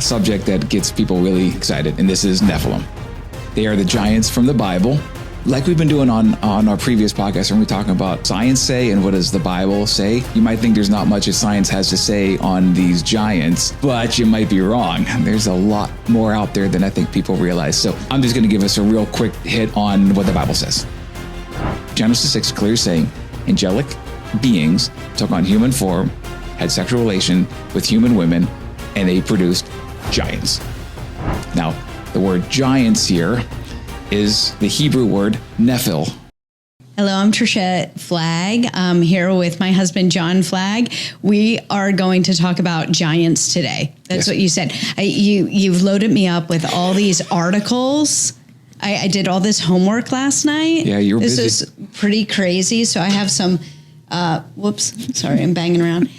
subject that gets people really excited, and this is Nephilim. They are the giants from the Bible. Like we've been doing on our previous podcast, when we're talking about science say and what does the Bible say, you might think there's not much that science has to say on these giants, but you might be wrong. There's a lot more out there than I think people realize. So I'm just going to give us a real quick hit on what the Bible says. Genesis 6 clearly saying, angelic beings took on human form, had sexual relation with human women, and they produced giants. Now, the word giants here is the Hebrew word Nephil. Hello, I'm Trishette Flagg. I'm here with my husband, John Flagg. We are going to talk about giants today. That's what you said. You've loaded me up with all these articles. I did all this homework last night. Yeah, you're busy. This is pretty crazy. So I have some, sorry, I'm banging around.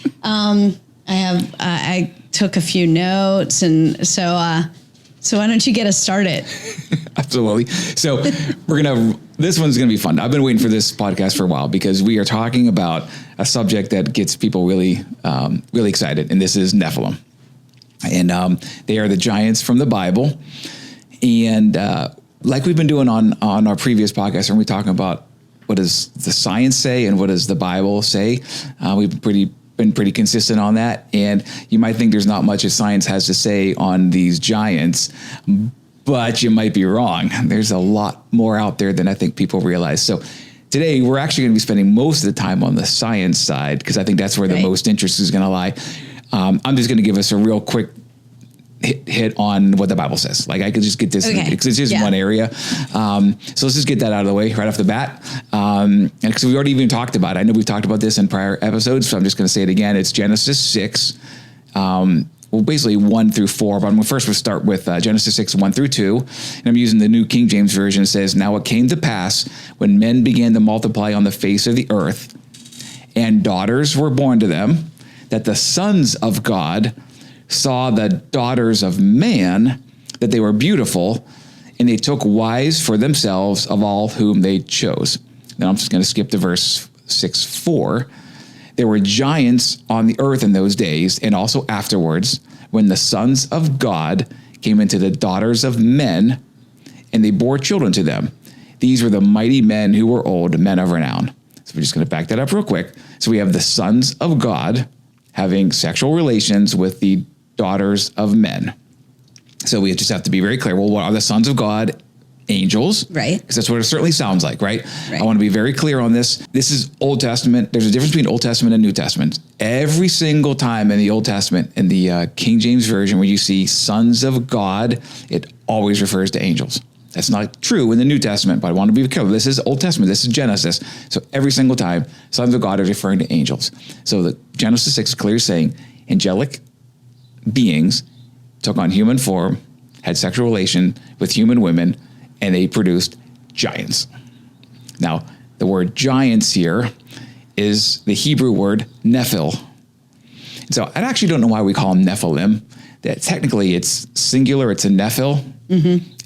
I took a few notes, and so why don't you get us started? Absolutely. So this one's going to be fun. I've been waiting for this podcast for a while because we are talking about a subject that gets people really excited, and this is Nephilim. And they are the giants from the Bible. And like we've been doing on our previous podcast, when we're talking about what does the science say and what does the Bible say, we've been pretty consistent on that. And you might think there's not much that science has to say on these giants, but you might be wrong. There's a lot more out there than I think people realize. So today we're actually going to be spending most of the time on the science side, because I think that's where the most interest is going to lie. I'm just going to give us a real quick hit on what the Bible says. Like I could just get this because it's just one area. So let's just get that out of the way right off the bat. And because we already even talked about it. I know we've talked about this in prior episodes, so I'm just going to say it again. It's Genesis 6. Basically 1 through 4, but I'm first we'll start with Genesis 6, 1 through 2. And I'm using the New King James Version. It says, "Now it came to pass when men began to multiply on the face of the earth, and daughters were born to them, that the sons of God saw the daughters of man, that they were beautiful, and they took wives for themselves of all whom they chose." Now I'm just going to skip to verse 6:4. "There were giants on the earth in those days, and also afterwards, when the sons of God came into the daughters of men, and they bore children to them. These were the mighty men who were old, men of renown." So we're just going to back that up real quick. So we have the sons of God having sexual relations with the daughters of men. So we just have to be very clear. Well, what are the sons of God? Angels, right? Because that's what it certainly sounds like, right? I want to be very clear on this. This is Old Testament. There's a difference between Old Testament and New Testament. Every single time in the Old Testament, in the King James Version, where you see sons of God, it always refers to angels. That's not true in the New Testament, but I want to be careful. This is Old Testament. This is Genesis. So every single time, sons of God are referring to angels. So the Genesis 6 is clearly saying angelic beings took on human form, had sexual relation with human women, and they produced giants. Now, the word giants here is the Hebrew word Nephil. So I actually don't know why we call them Nephilim. That technically it's singular, it's a Nephil,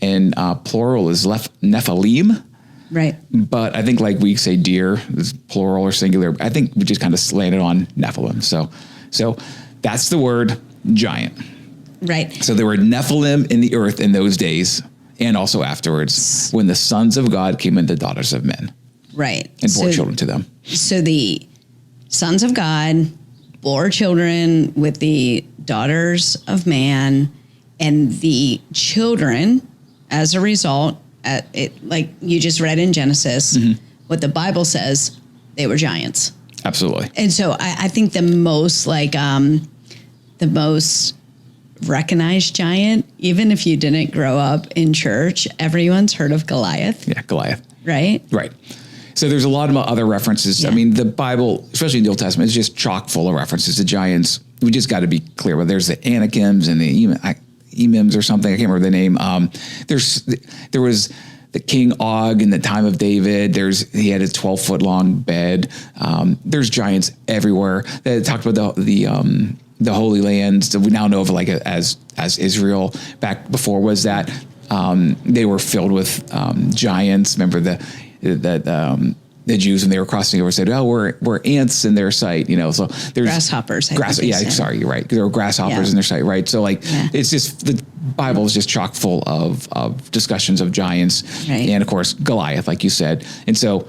and plural is Nephilim. Right. But I think like we say deer, is plural or singular. I think we just kind of slanted on Nephilim. So that's the word giant. Right. So there were Nephilim in the earth in those days, and also afterwards, when the sons of God came into daughters of men. Right. And bore children to them. So the sons of God bore children with the daughters of man, and the children, as a result, like you just read in Genesis, what the Bible says, they were giants. Absolutely. And so I think the most recognized giant, even if you didn't grow up in church, everyone's heard of Goliath. Yeah, Goliath. Right? Right. So there's a lot of other references. Yeah. I mean, the Bible, especially in the Old Testament, is just chock full of references to giants. We just got to be clear. Well, there's the Anakims and the Emims or something. I can't remember the name. There was the King Og in the time of David. He had a 12-foot long bed. There's giants everywhere. They talked about the Holy Lands that we now know of as Israel. Back before was that they were filled with giants. Remember the the Jews when they were crossing over said, "Oh, we're ants in their sight," So there's grasshoppers. Sorry, you're right. There were grasshoppers in their sight, right? So it's just the Bible is just chock full of discussions of giants, and of course Goliath, like you said. And so,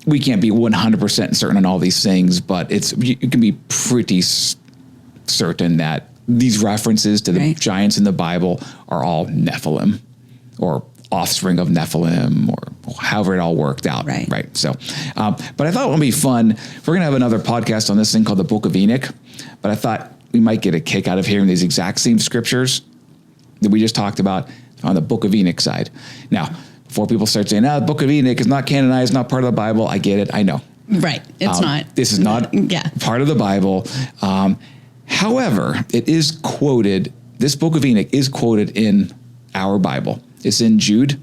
we can't be 100% certain on all these things, but you can be pretty certain that these references to the giants in the Bible are all Nephilim, or offspring of Nephilim, or however it all worked out. Right. So, but I thought it would be fun. We're going to have another podcast on this thing called the Book of Enoch, but I thought we might get a kick out of hearing these exact same scriptures that we just talked about on the Book of Enoch side. Now, before people start saying, the Book of Enoch is not canonized, not part of the Bible, I get it. I know. Right. It's not. This is not part of the Bible. However, it is quoted, this Book of Enoch is quoted in our Bible. It's in Jude.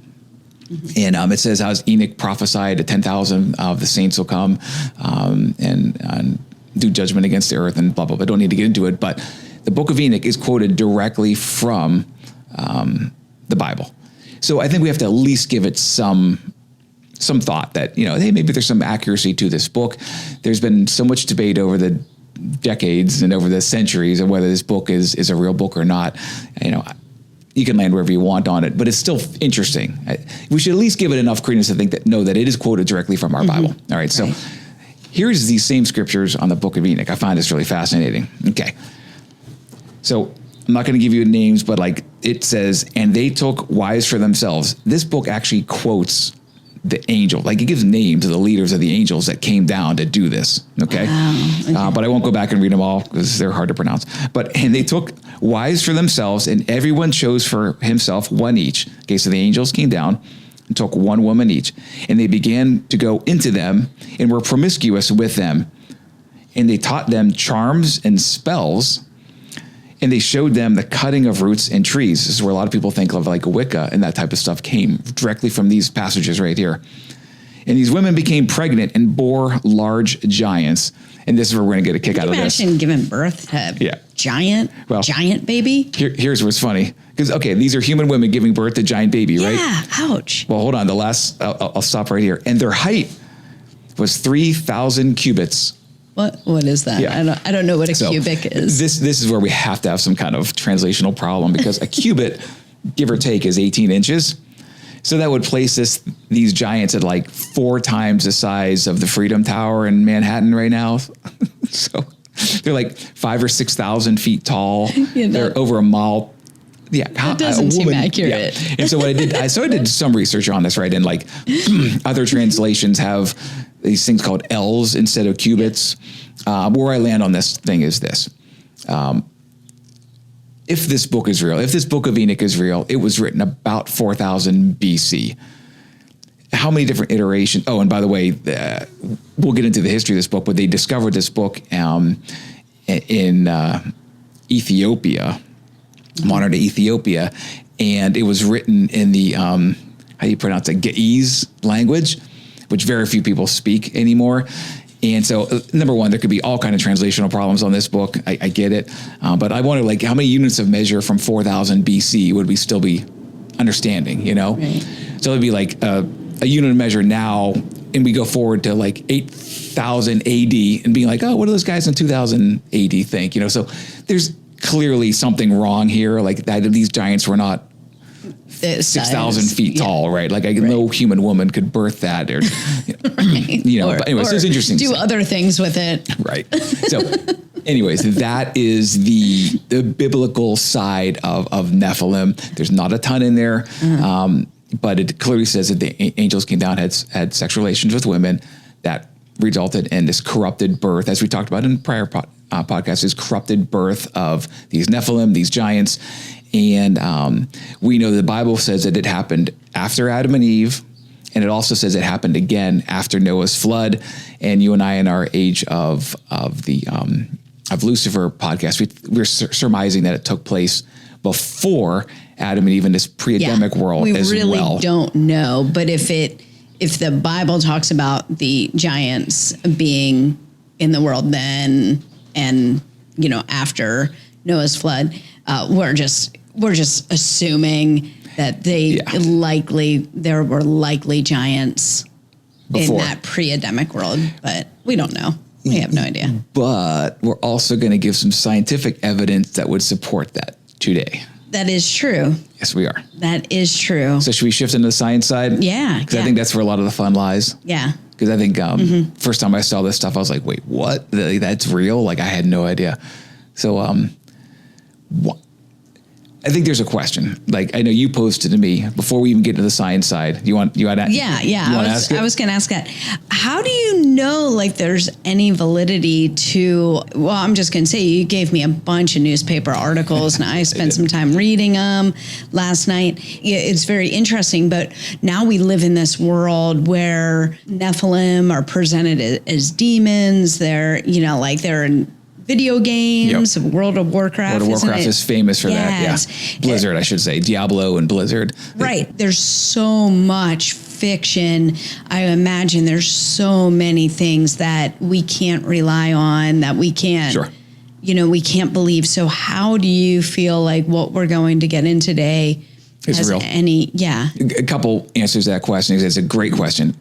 And it says, how Enoch prophesied that 10,000 of the saints will come and do judgment against the earth and blah, blah, blah. I don't need to get into it. But the Book of Enoch is quoted directly from the Bible. So I think we have to at least give it some thought that, hey, maybe there's some accuracy to this book. There's been so much debate over the decades and over the centuries of whether this book is a real book or not. You can land wherever you want on it, but it's still interesting. We should at least give it enough credence to think that it is quoted directly from our Bible. All right. So here's these same scriptures on the Book of Enoch. I find this really fascinating. Okay. So I'm not going to give you names, but it says, and they took wives for themselves. This book actually quotes the angel. It gives names to the leaders of the angels that came down to do this. Okay. Wow. But I won't go back and read them all because they're hard to pronounce. And they took wives for themselves, and everyone chose for himself one each. Okay. So the angels came down and took one woman each, and they began to go into them and were promiscuous with them. And they taught them charms and spells, and they showed them the cutting of roots and trees. This is where a lot of people think of Wicca and that type of stuff came directly from these passages right here. And these women became pregnant and bore large giants. And this is where we're going to get a kick out of this. Imagine giving birth to giant baby. Here's what's funny. Because, these are human women giving birth to giant baby, right? Yeah, ouch. Well, hold on. I'll stop right here. And their height was 3,000 cubits. What is that? Yeah. I don't know what a cubic is. This is where we have to have some kind of translational problem, because a cubit, give or take, is 18 inches. So that would place these giants at 4 times the size of the Freedom Tower in Manhattan right now. So they're 5,000 or 6,000 feet tall. They're over a mile. Yeah, that doesn't seem accurate. Yeah. And so what I did, I did some research on this, right? And other translations have these things called ells instead of cubits. Where I land on this thing is this. If this book is real, if this Book of Enoch is real, it was written about 4,000 BC. How many different iterations? Oh, and by the way, we'll get into the history of this book, but they discovered this book in Ethiopia, modern day Ethiopia, and it was written in the, how do you pronounce it, Ge'ez language, which very few people speak anymore. And so, number one, there could be all kind of translational problems on this book. I get it. But I wonder, how many units of measure from 4,000 BC would we still be understanding, Right. So it'd be a unit of measure now, and we go forward to 8,000 AD and being what do those guys in 2000 AD think? So there's clearly something wrong here, that these giants were not 6,000 feet tall, right? No human woman could birth that, or But anyways, it's interesting. Do other things with it, right? So, anyways, that is the biblical side of Nephilim. There's not a ton in there, but it clearly says that the angels came down, had sexual relations with women that resulted in this corrupted birth, as we talked about in prior podcasts, this corrupted birth of these Nephilim, these giants. And we know the Bible says that it happened after Adam and Eve, and it also says it happened again after Noah's flood. And you and I, in our age of Lucifer podcast, we're surmising that it took place before Adam and Eve in this pre-Adamic world as well. We really don't know, but if the Bible talks about the giants being in the world then, and after Noah's flood, we're just assuming that there were likely giants before. in that pre-Adamic world, but we don't know. We have no idea. But we're also going to give some scientific evidence that would support that today. That is true. Yes, we are. That is true. So should we shift into the science side? Yeah. Because I think that's where a lot of the fun lies. Yeah. Because I think first time I saw this stuff, I was like, wait, what? That's real? Like, I had no idea. So I think there's a question. Like, I know you posted to me before we even get to the science side. You want to Yeah. I was going to ask that. How do you know, like, there's any validity to, well, I'm just going to say you gave me a bunch of newspaper articles and I spent some time reading them last night. Yeah, it's very interesting, but now we live in this world where Nephilim are presented as demons. They're, they're in video games. Yep. World of Warcraft. World of Warcraft is famous for that. Yeah. Blizzard, I should say. Diablo and Blizzard. Right. There's so much fiction. I imagine there's so many things that we can't rely on, that we can't, Sure. We can't believe. So how do you feel like what we're going to get in today is real? A couple answers to that question. It's a great question.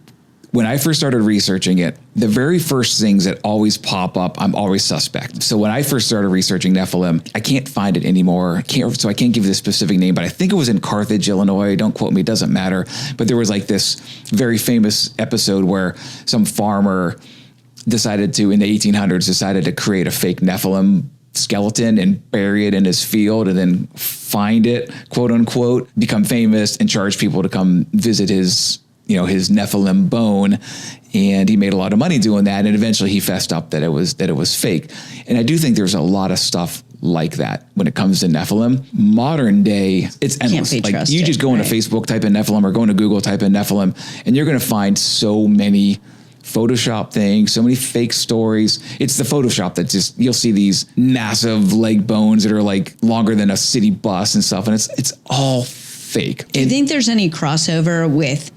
When I first started researching it, the very first things that always pop up, I'm always suspect. So when I first started researching Nephilim, I can't find it anymore. So I can't give you the specific name, but I think it was in Carthage, Illinois. Don't quote me, it doesn't matter. But there was like this very famous episode where some farmer decided to, in the 1800s, decided to create a fake Nephilim skeleton and bury it in his field and then find it, quote unquote, become famous and charge people to come visit his Nephilim bone, and he made a lot of money doing that. And eventually he fessed up that it was fake. And I do think there's a lot of stuff like that when it comes to Nephilim. Modern day, it's endless. Can't be like trusted, you just go into Facebook, type in Nephilim, or go into Google, type in Nephilim, and you're going to find so many Photoshop things, so many fake stories. It's the Photoshop that just, you'll see these massive leg bones that are like longer than a city bus and stuff. And it's all fake. Do you think there's any crossover with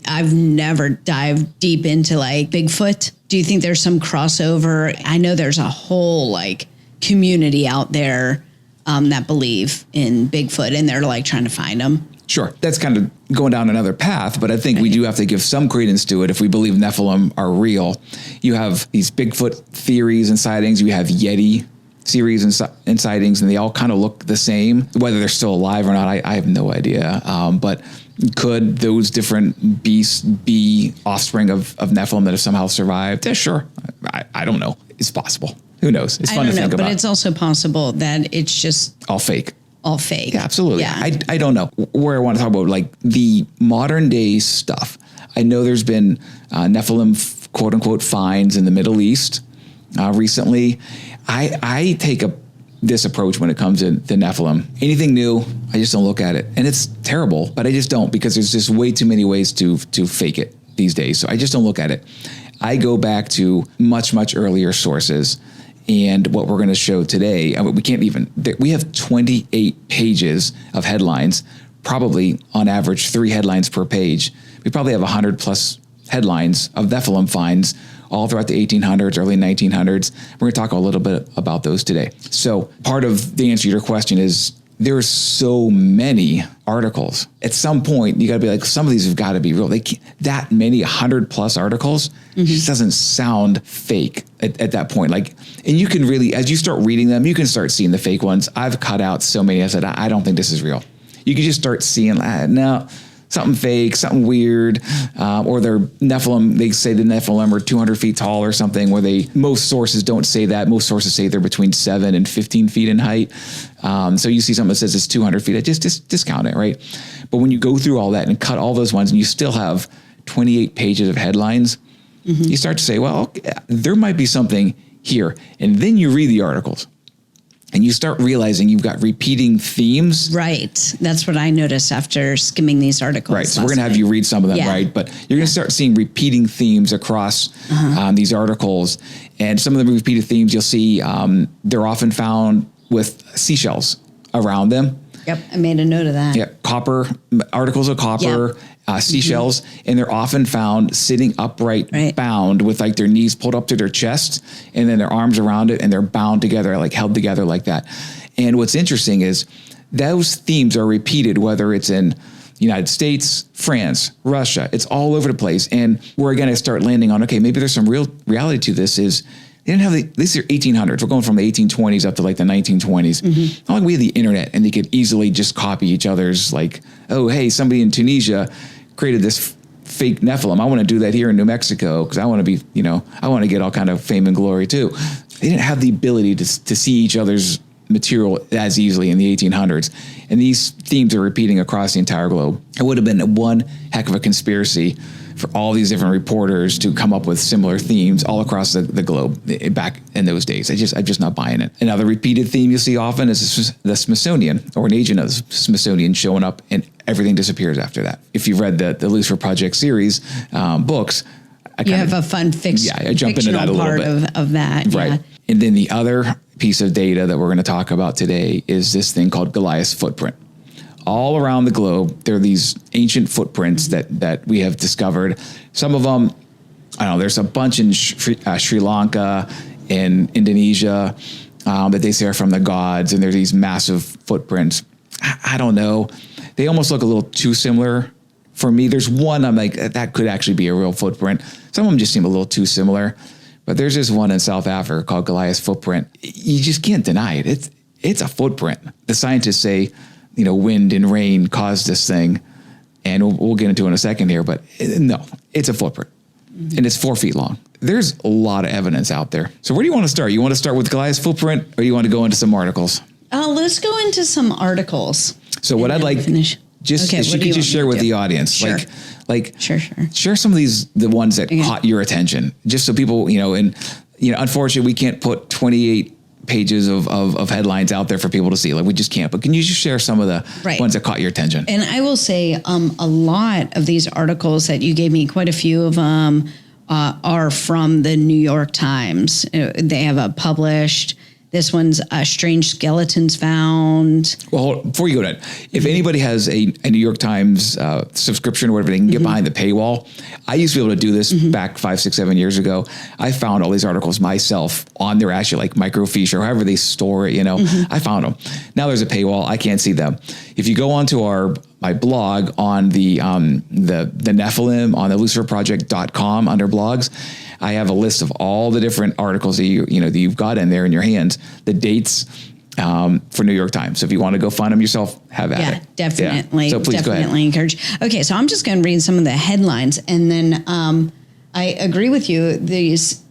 I've never dived deep into like Bigfoot. Do you think there's some crossover? I know there's a whole community out there that believe in Bigfoot and they're like trying to find them. Sure. That's kind of going down another path, but I think we do have to give some credence to it if we believe Nephilim are real. You have these Bigfoot theories and sightings. You have Yeti series and sightings, and they all kind of look the same. Whether they're still alive or not, I have no idea. But could those different beasts be offspring of Nephilim that have somehow survived? Yeah, sure. I don't know. It's possible. Who knows? It's fun to think about. But it's also possible that it's just all fake. Yeah, absolutely. Yeah. I don't know. Where I want to talk about the modern day stuff. I know there's been Nephilim quote unquote finds in the Middle East recently. I take this approach when it comes to Nephilim. Anything new, I just don't look at it. And it's terrible, but I just don't, because there's just way too many ways to fake it these days. So I just don't look at it. I go back to much, much earlier sources. And what we're going to show today, we have 28 pages of headlines, probably on average 3 headlines per page. We probably have 100 plus headlines of Nephilim finds all throughout the 1800s, early 1900s. We're going to talk a little bit about those today. So part of the answer to your question is there are so many articles. At some point, you got to be like, some of these have got to be real. That many 100 plus articles just doesn't sound fake at that point. And you can really, as you start reading them, you can start seeing the fake ones. I've cut out so many. I said, I don't think this is real. You can just start seeing, no, something fake, something weird, or they're Nephilim. They say the Nephilim are 200 feet tall or something, where most sources don't say that. Most sources say they're between 7 and 15 feet in height. So you see something that says it's 200 feet, I just discount it, right? But when you go through all that and cut all those ones and you still have 28 pages of headlines, you start to say, well, okay, there might be something here. And then you read the articles. And you start realizing you've got repeating themes. Right. That's what I noticed after skimming these articles. Right. So we're going to have you read some of them, right? But you're going to start seeing repeating themes across these articles. And some of the repeated themes you'll see, they're often found with seashells around them. Yep. I made a note of that. Yeah. Copper, articles of copper, seashells, and they're often found sitting upright, bound with their knees pulled up to their chest, and then their arms around it, and they're bound together, held together like that. And what's interesting is those themes are repeated, whether it's in United States, France, Russia. It's all over the place. And we're going to start landing on, okay, maybe there's some real reality to this is they didn't have these are 1800s. We're going from the 1820s up to like the 1920s. Not like we had the internet and they could easily just copy each other's like, oh, hey, somebody in Tunisia created this fake Nephilim. I want to do that here in New Mexico because I want to be, I want to get all kind of fame and glory too. They didn't have the ability to see each other's material as easily in the 1800s. And these themes are repeating across the entire globe. It would have been one heck of a conspiracy for all these different reporters to come up with similar themes all across the globe back in those days. I'm just not buying it. Another repeated theme you'll see often is the Smithsonian or an agent of the Smithsonian showing up and everything disappears after that. If you've read the Lucifer Project series books, you have a fun I jump into that a little bit. Of that. Right. Yeah. And then the other piece of data that we're going to talk about today is this thing called Goliath's footprint. All around the globe, there are these ancient footprints that we have discovered. Some of them, I don't know, there's a bunch in Sri Lanka and Indonesia that they say are from the gods, and there's these massive footprints. I don't know. They almost look a little too similar for me. There's one I'm like, that could actually be a real footprint. Some of them just seem a little too similar. But there's this one in South Africa called Goliath's footprint. You just can't deny it. It's a footprint. The scientists say, wind and rain caused this thing. And we'll get into it in a second here, but no, it's a footprint. And it's 4 feet long. There's a lot of evidence out there. So where do you want to start? You want to start with Goliath's footprint, or you want to go into some articles? Let's go into some articles. So what I'd like, finish. Just if you could just share with the audience, sure. Sure. Share some of the ones that caught your attention, just so people, unfortunately we can't put 28 pages of headlines out there for people to see. Like we just can't, but can you just share some of the ones that caught your attention? And I will say, a lot of these articles that you gave me, quite a few of them are from the New York Times. They have published. This one's strange skeletons found. Well, before you go to that, if anybody has a New York Times subscription or whatever, they can get behind the paywall. I used to be able to do this back 5, 6, 7 years ago. I found all these articles myself on their actually like microfiche or however they store it. I found them. Now there's a paywall. I can't see them. If you go onto my blog on the Nephilim on the luciferproject.com under blogs, I have a list of all the different articles that you've got in there in your hands, the dates for New York Times. So if you want to go find them yourself, have at it. Yeah, definitely. Yeah. So please go ahead. Encourage. Okay, so I'm just going to read some of the headlines, and then I agree with you. These,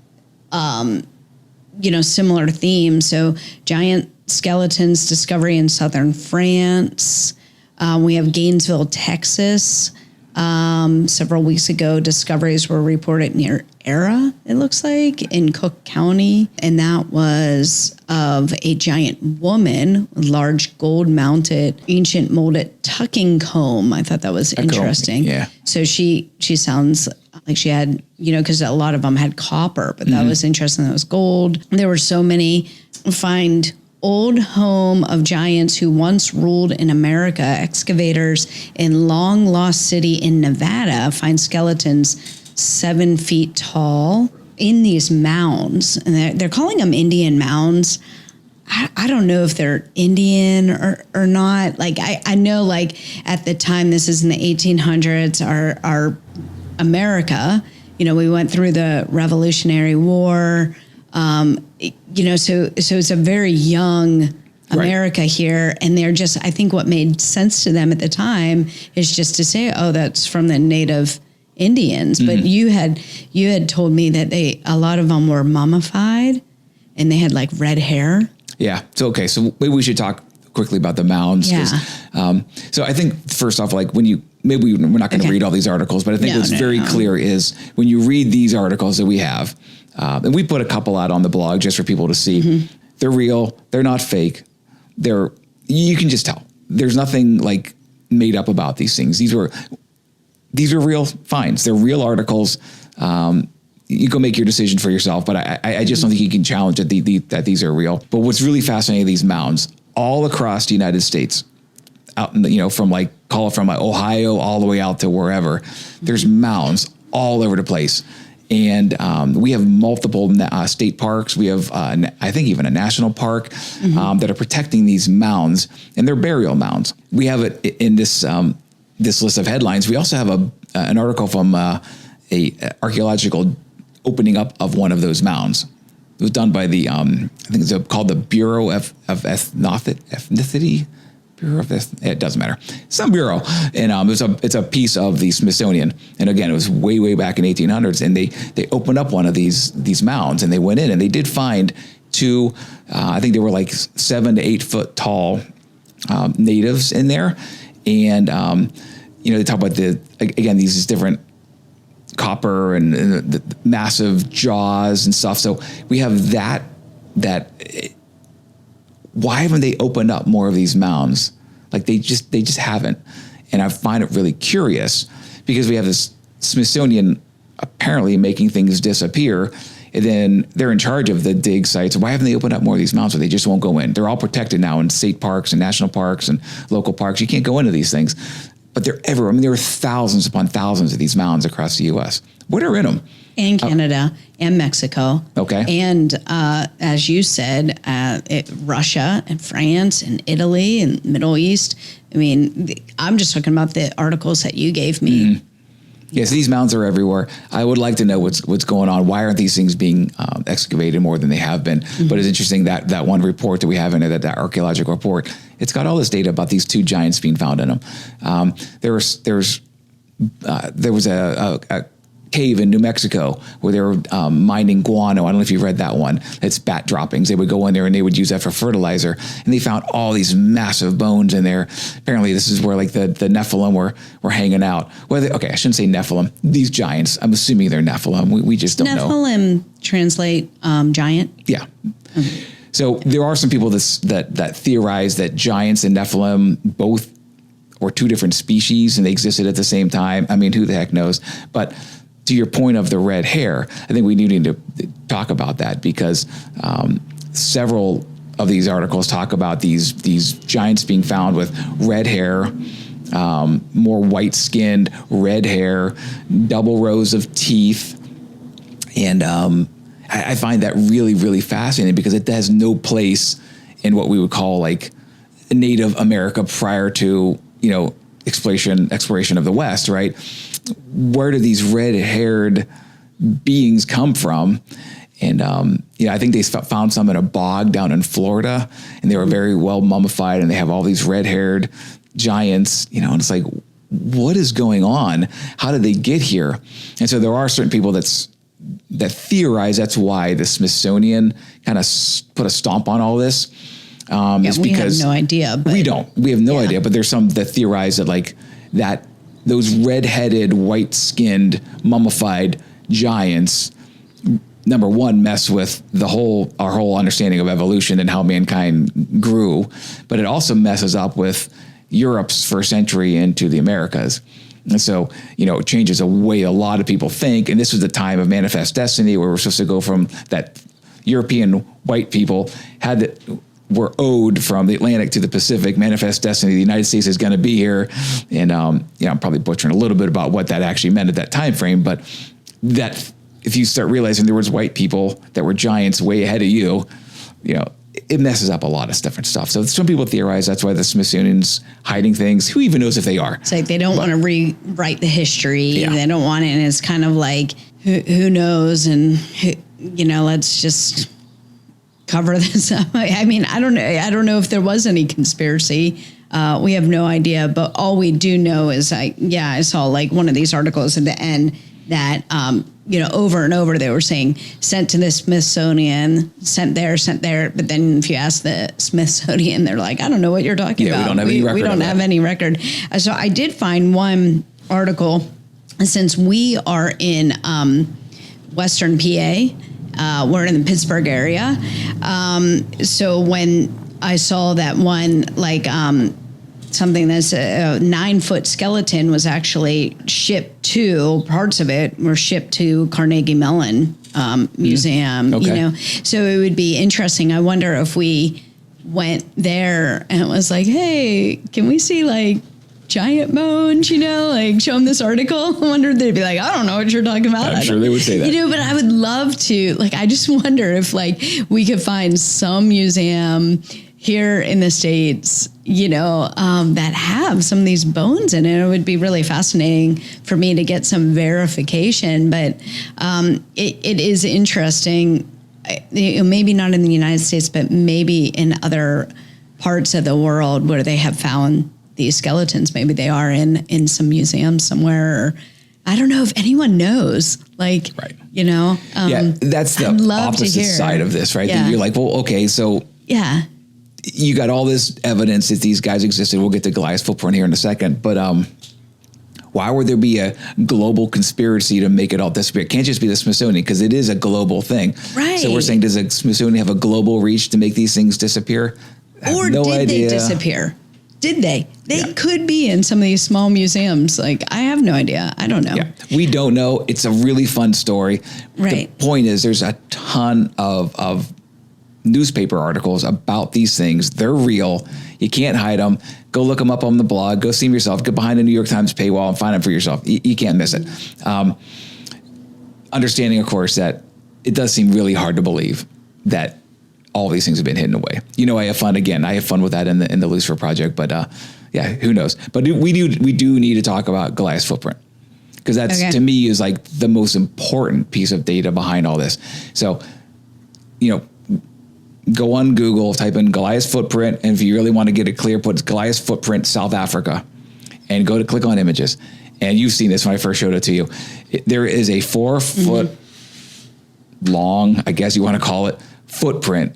similar themes. So giant skeletons discovery in southern France. We have Gainesville, Texas. Several weeks ago, discoveries were reported near Era, it looks like, in Cook County. And that was of a giant woman, large gold-mounted, ancient molded tucking comb. I thought that was interesting. Yeah. So she sounds like she had, because a lot of them had copper, but that was interesting. That was gold. There were so many. Find old home of giants who once ruled in America. Excavators in long lost city in Nevada find skeletons 7 feet tall in these mounds. And they're calling them Indian mounds. I don't know if they're Indian or not. Like, I know, like, at the time, this is in the 1800s, our America, we went through the Revolutionary War. So it's a very young America here. And they're just, I think what made sense to them at the time is just to say, oh, that's from the native Indians. But you had told me that a lot of them were mummified and they had like red hair. Yeah. So maybe we should talk quickly about the mounds. Yeah. So I think first off, like we're not going to read all these articles, but I think what's very clear is when you read these articles that we have, and we put a couple out on the blog just for people to see, they're real. They're not fake. You can just tell there's nothing like made up about these things. These were real finds. They're real articles. You go make your decision for yourself, but I just don't think you can challenge that these are real. But what's really fascinating, these mounds all across the United States, out in from Ohio all the way out to wherever, there's mounds all over the place. And we have multiple state parks. We have, I think, even a national park that are protecting these mounds, and they're burial mounds. We have it in this this list of headlines, we also have an article from a archaeological opening up of one of those mounds. It was done by the I think it's called the Bureau of Ethnicity. Bureau of it doesn't matter. Some bureau, and it's a piece of the Smithsonian. And again, it was way back in 1800s, and they opened up one of these mounds, and they went in, and they did find two. I think they were like 7 to 8 foot tall natives in there, and they talk about these different copper and the massive jaws and stuff. So we have that. Why haven't they opened up more of these mounds? Like they just haven't. And I find it really curious because we have this Smithsonian apparently making things disappear, and then they're in charge of the dig sites. Why haven't they opened up more of these mounds where they just won't go in? They're all protected now in state parks and national parks and local parks. You can't go into these things, but they're everywhere. I mean, there are thousands upon thousands of these mounds across the U.S. What are in them? And Canada and Mexico. Okay. And as you said, Russia and France and Italy and Middle East. I mean, I'm just talking about the articles that you gave me. Mm-hmm. Yes, these mounds are everywhere. I would like to know what's going on. Why aren't these things being excavated more than they have been? Mm-hmm. But it's interesting that one report that we have in it, that archaeological report, it's got all this data about these two giants being found in them. There was a cave in New Mexico where they were mining guano. I don't know if you read that one. It's bat droppings. They would go in there and they would use that for fertilizer. And they found all these massive bones in there. Apparently, this is where like the Nephilim were hanging out. I shouldn't say Nephilim. These giants. I'm assuming they're Nephilim. We just don't know. Nephilim translate giant. Yeah. Okay. So there are some people that theorize that giants and Nephilim both were two different species and they existed at the same time. I mean, who the heck knows? But to your point of the red hair, I think we do need to talk about that because several of these articles talk about these giants being found with red hair, more white-skinned, red hair, double rows of teeth. And I find that really, really fascinating because it has no place in what we would call like Native America prior to, exploration of the West, right? Where do these red-haired beings come from? And, I think they found some in a bog down in Florida, and they were very well mummified, and they have all these red-haired giants, and it's like, what is going on? How did they get here? And so there are certain people that theorize that's why the Smithsonian kind of put a stomp on all this. We have no idea. But we have no idea, but there's some that theorize that those red-headed, white-skinned, mummified giants, number one, mess with our whole understanding of evolution and how mankind grew, but it also messes up with Europe's first entry into the Americas. And so, it changes the way a lot of people think. And this was the time of manifest destiny where we're supposed to go from that European white people were owed from the Atlantic to the Pacific, manifest destiny. The United States is going to be here. And, I'm probably butchering a little bit about what that actually meant at that time frame. But that if you start realizing there was white people that were giants way ahead of you, it messes up a lot of different stuff. So some people theorize that's why the Smithsonian's hiding things. Who even knows if they are? It's like they don't want to rewrite the history. Yeah. They don't want it. And it's kind of like, who knows? And, let's just cover this up. I mean, I don't know if there was any conspiracy. We have no idea, but all we do know is I saw like one of these articles at the end that, over and over they were saying sent to the Smithsonian, sent there. But then if you ask the Smithsonian, they're like, I don't know what you're talking about. We don't have any record. We don't have any record. So I did find one article, since we are in Western PA, we're in the Pittsburgh area. So when I saw that one, like something that's a 9-foot skeleton was actually shipped to, parts of it were shipped to Carnegie Mellon Museum, Okay. So it would be interesting. I wonder if we went there and it was like, hey, can we see like giant bones, like show them this article. I wonder if they'd be like, I don't know what you're talking about. I'm sure they would say that. But I would love to, I just wonder if we could find some museum here in the States, that have some of these bones in it. It would be really fascinating for me to get some verification, but it is interesting. Maybe not in the United States, but maybe in other parts of the world where they have found these skeletons. Maybe they are in some museum somewhere, or I don't know if anyone knows, right. That's the opposite side of this, right? Yeah. You're like, well, okay, so yeah, you got all this evidence that these guys existed. We'll get to Goliath's footprint here in a second, but why would there be a global conspiracy to make it all disappear? It can't just be the Smithsonian, because it is a global thing. Right. So we're saying, does the Smithsonian have a global reach to make these things disappear? Or did they disappear? Did they? They could be in some of these small museums. Like, I have no idea. I don't know. Yeah. We don't know. It's a really fun story. Right. The point is, there's a ton of newspaper articles about these things. They're real. You can't hide them. Go look them up on the blog. Go see them yourself. Get behind the New York Times paywall and find them for yourself. You can't miss it. Understanding, of course, that it does seem really hard to believe that all these things have been hidden away. I have fun. Again, I have fun with that in the Lucifer Project, but who knows? But we do need to talk about Goliath's footprint, because that's to me is like the most important piece of data behind all this. So, go on Google, type in Goliath's footprint, and if you really want to get it clear, put Goliath's footprint South Africa, and go to click on images. And you've seen this when I first showed it to you. There is a 4 foot long, I guess you want to call it, footprint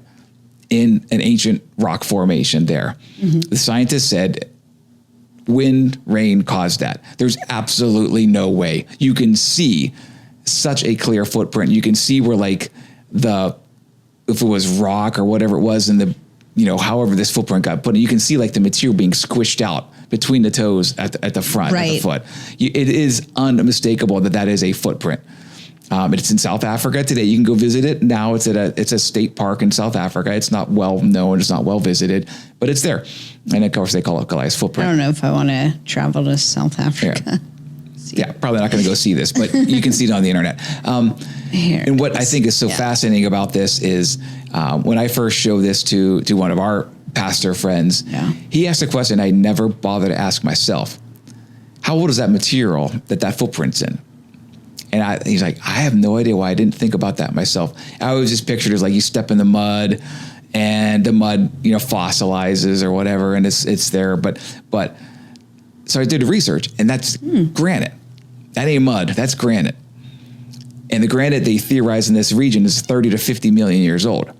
in an ancient rock formation there. The scientists said wind, rain caused that. There's absolutely no way. You can see such a clear footprint. You can see where if it was rock or whatever it was in the, however this footprint got put in, you can see like the material being squished out between the toes at the front of the foot. It is unmistakable that is a footprint. It's in South Africa today. You can go visit it. Now it's a state park in South Africa. It's not well known. It's not well visited, but it's there. And of course they call it Goliath's footprint. I don't know if I want to travel to South Africa. Yeah, probably not going to go see this, but you can see it on the internet. And what I think is so fascinating about this is when I first showed this to one of our pastor friends, he asked a question I never bothered to ask myself. How old is that material that footprint's in? And he's like, I have no idea why I didn't think about that myself. I always just pictured it as like you step in the mud and the mud, fossilizes or whatever, and it's there. But so I did the research, and that's granite. That ain't mud. That's granite. And the granite they theorize in this region is 30 to 50 million years old.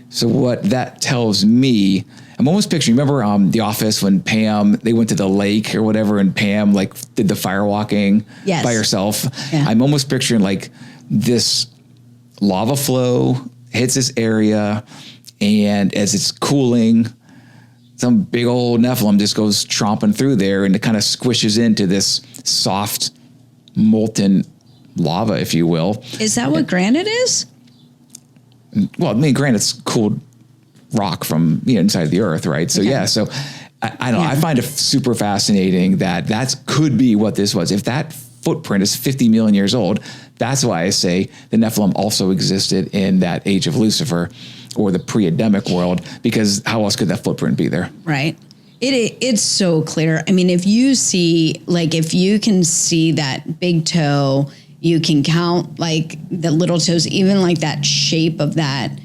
So what that tells me, I'm almost picturing, remember The Office when Pam, they went to the lake or whatever, and Pam did the firewalking by herself. Yeah. I'm almost picturing like this lava flow hits this area, and as it's cooling, some big old Nephilim just goes tromping through there, and it kind of squishes into this soft, molten lava, if you will. Is that what granite is? Well, granite's cooled rock from inside of the earth, right? So so I don't know. I find it super fascinating that could be what this was. If that footprint is 50 million years old, that's why I say the Nephilim also existed in that age of Lucifer or the pre-Adamic world, because how else could that footprint be there? Right. It's so clear. I mean, if you can see that big toe, you can count like the little toes, even like that shape of that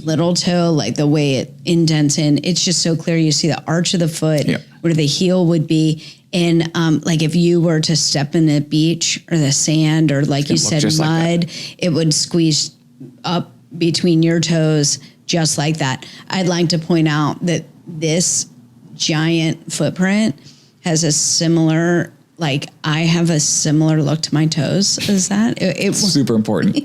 little toe, like the way it indents in, it's just so clear. You see the arch of the foot, where the heel would be. And like if you were to step in the beach or the sand, or like you said, mud, it would squeeze up between your toes just like that. I'd like to point out that this giant footprint has a similar, I have a similar look to my toes as that. It's super important.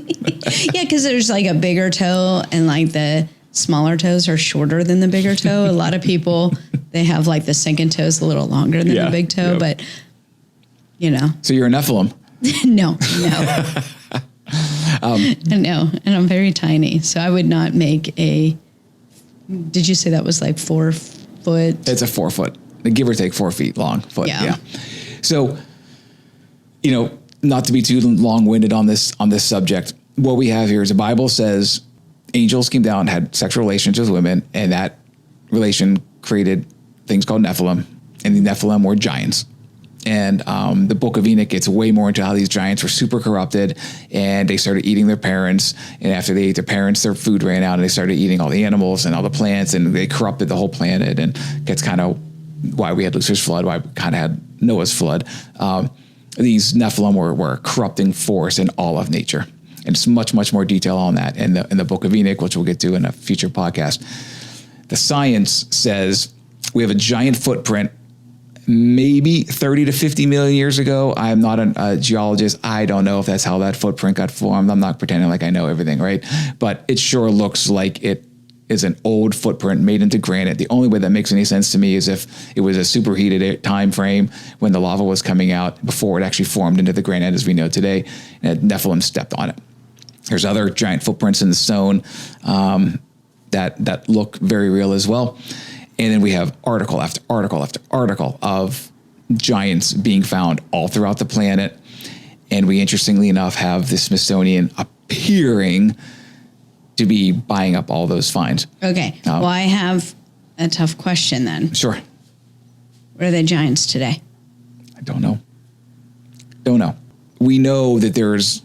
Yeah, because there's like a bigger toe, and like the smaller toes are shorter than the bigger toe. A lot of people, they have like the second toes a little longer than the big toe, but So you're a Nephilim. No. No, and I'm very tiny, so I would not make a. Did you say that was like 4 foot? It's a 4 foot, give or take 4 feet long foot. Yeah. So, not to be too long-winded on this subject, what we have here is the Bible says angels came down and had sexual relations with women, and that relation created things called Nephilim, and the Nephilim were giants. And the Book of Enoch gets way more into how these giants were super corrupted, and they started eating their parents. And after they ate their parents, their food ran out, and they started eating all the animals and all the plants, and they corrupted the whole planet. And that's kind of why we had Lucifer's flood, why we kind of had Noah's flood. These Nephilim were a corrupting force in all of nature. And it's much, much more detail on that in the Book of Enoch, which we'll get to in a future podcast. The science says we have a giant footprint maybe 30 to 50 million years ago. I'm not a geologist. I don't know if that's how that footprint got formed. I'm not pretending like I know everything, right? But it sure looks like it is an old footprint made into granite. The only way that makes any sense to me is if it was a superheated time frame when the lava was coming out before it actually formed into the granite as we know today, and Nephilim stepped on it. There's other giant footprints in the stone that look very real as well. And then we have article after article after article of giants being found all throughout the planet. And we, interestingly enough, have the Smithsonian appearing to be buying up all those finds. Okay. Well, I have a tough question then. Sure. What are the giants today? I don't know. We know that there's...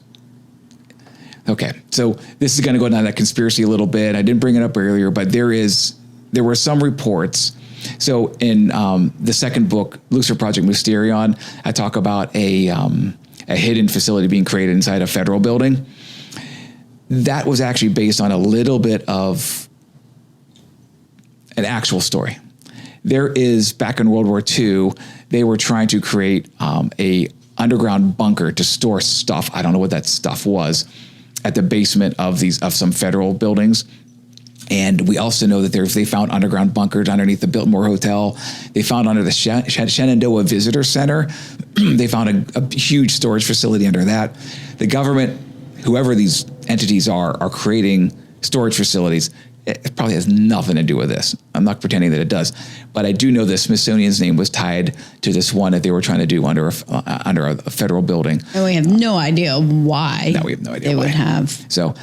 Okay, so this is going to go down that conspiracy a little bit. I didn't bring it up earlier, but there were some reports. So in the second book, Lucifer Project Mysterion, I talk about a hidden facility being created inside a federal building. That was actually based on a little bit of an actual story. There is, back in World War II, they were trying to create a underground bunker to store stuff. I don't know what that stuff was, at the basement of some federal buildings. And we also know that they found underground bunkers underneath the Biltmore Hotel. They found under the Shenandoah Visitor Center. They found a huge storage facility under that. The government, whoever these entities are creating storage facilities. It probably has nothing to do with this. I'm not pretending that it does. But I do know the Smithsonian's name was tied to this one that they were trying to do under a federal building. And we have no idea why. No, we have no idea they why. Would have. So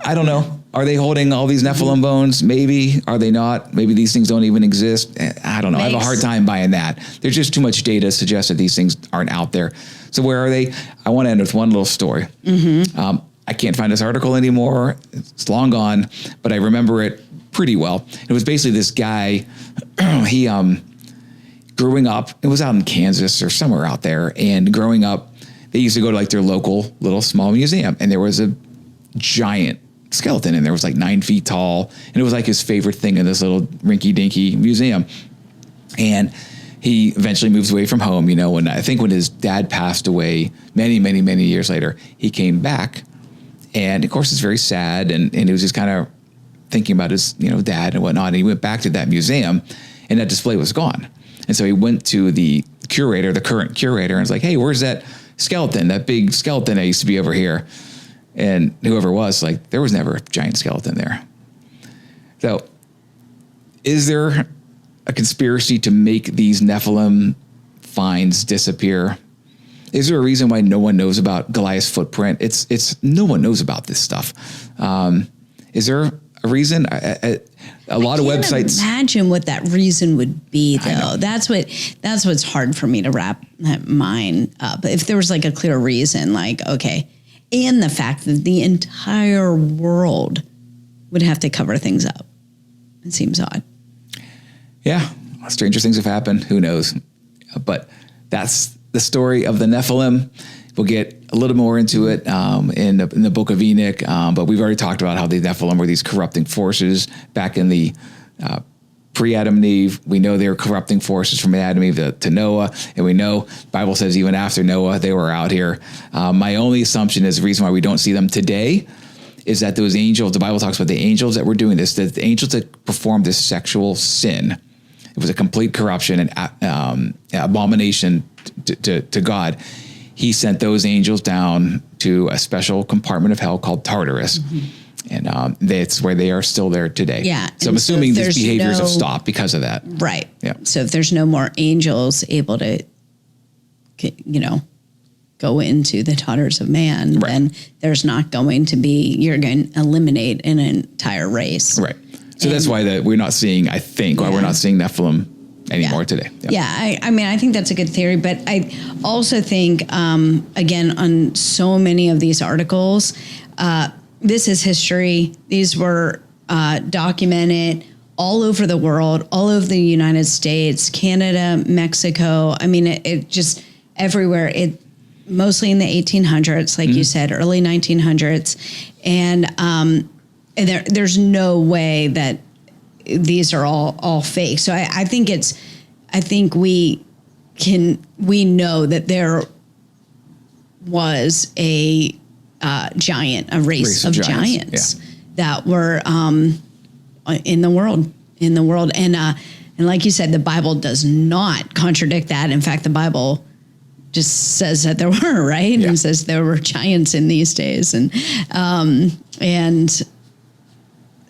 I don't know. Are they holding all these Nephilim bones? Maybe. Are they not? Maybe these things don't even exist. I don't know. I have a hard time buying that. There's just too much data to suggest that these things aren't out there. So where are they? I want to end with one little story. Mm-hmm. I can't find this article anymore. It's long gone, but I remember it pretty well. It was basically this guy, he, growing up, it was out in Kansas or somewhere out there, and growing up, they used to go to like their local little small museum, and there was a giant skeleton, and there was like 9 feet tall, and it was like his favorite thing in this little rinky-dinky museum. And he eventually moves away from home, when I think when his dad passed away many, many, many years later, he came back. And of course, it's very sad, and he was just kind of thinking about his, dad and whatnot. And he went back to that museum, and that display was gone. And so he went to the curator, the current curator, and was like, "Hey, where's that skeleton? That big skeleton that used to be over here?" And whoever it was, like, there was never a giant skeleton there. So, is there a conspiracy to make these Nephilim finds disappear? Is there a reason why no one knows about Goliath's footprint? It's no one knows about this stuff. Is there a reason? A lot of websites. Imagine what that reason would be, though. That's what's hard for me to wrap mine up. If there was like a clear reason, like, okay, and the fact that the entire world would have to cover things up. It seems odd. Yeah, stranger things have happened. Who knows? But that's the story of the Nephilim. We'll get a little more into it in the Book of Enoch, but we've already talked about how the Nephilim were these corrupting forces back in the pre-Adam and Eve. We know they were corrupting forces from Adam and Eve to Noah, and we know the Bible says even after Noah, they were out here. My only assumption is the reason why we don't see them today is that those angels, the Bible talks about the angels that were doing this, that the angels that performed this sexual sin, it was a complete corruption and abomination to God. He sent those angels down to a special compartment of hell called Tartarus. Mm-hmm. And that's where they are still there today. Yeah. So I'm assuming these behaviors have stopped because of that. Right. Yeah. So if there's no more angels able to, go into the daughters of man, right, then there's not going to be, you're going to eliminate an entire race. Right. So that's why we're not seeing, I think, why we're not seeing Nephilim anymore today. I mean, I think that's a good theory, but I also think, again, on so many of these articles, this is history. These were documented all over the world, all over the United States, Canada, Mexico. I mean, it just everywhere. It mostly in the 1800s, like you said, early 1900s, and there's no way that these are all fake. So I think we know that there was a giant, a race of giants that were in the world, and like you said, the Bible does not contradict that. In fact, the Bible just says that there were, right? Yeah. And says there were giants in these days, and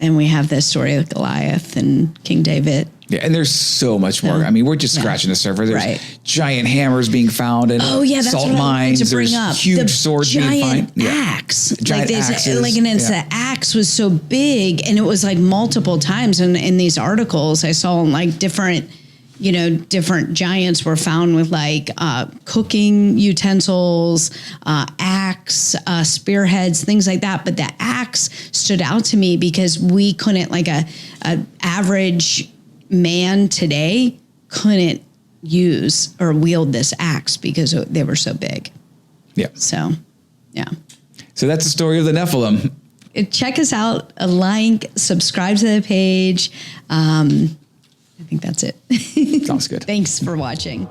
we have this story of Goliath and King David. Yeah, and there's so much more. I mean, we're just scratching the surface. There's giant hammers being found and that's salt what mines. I wanted to bring up. Huge the swords being found. Axe. Giant axes. The axe was so big, and it was like multiple times in these articles I saw, like different giants were found with like cooking utensils, axe, spearheads, things like that. But the axe stood out to me because we couldn't, like a average man today couldn't use or wield this axe because they were so big. Yeah. So, yeah. So that's the story of the Nephilim. Check us out, like, subscribe to the page. I think that's it. Sounds good. Thanks for watching.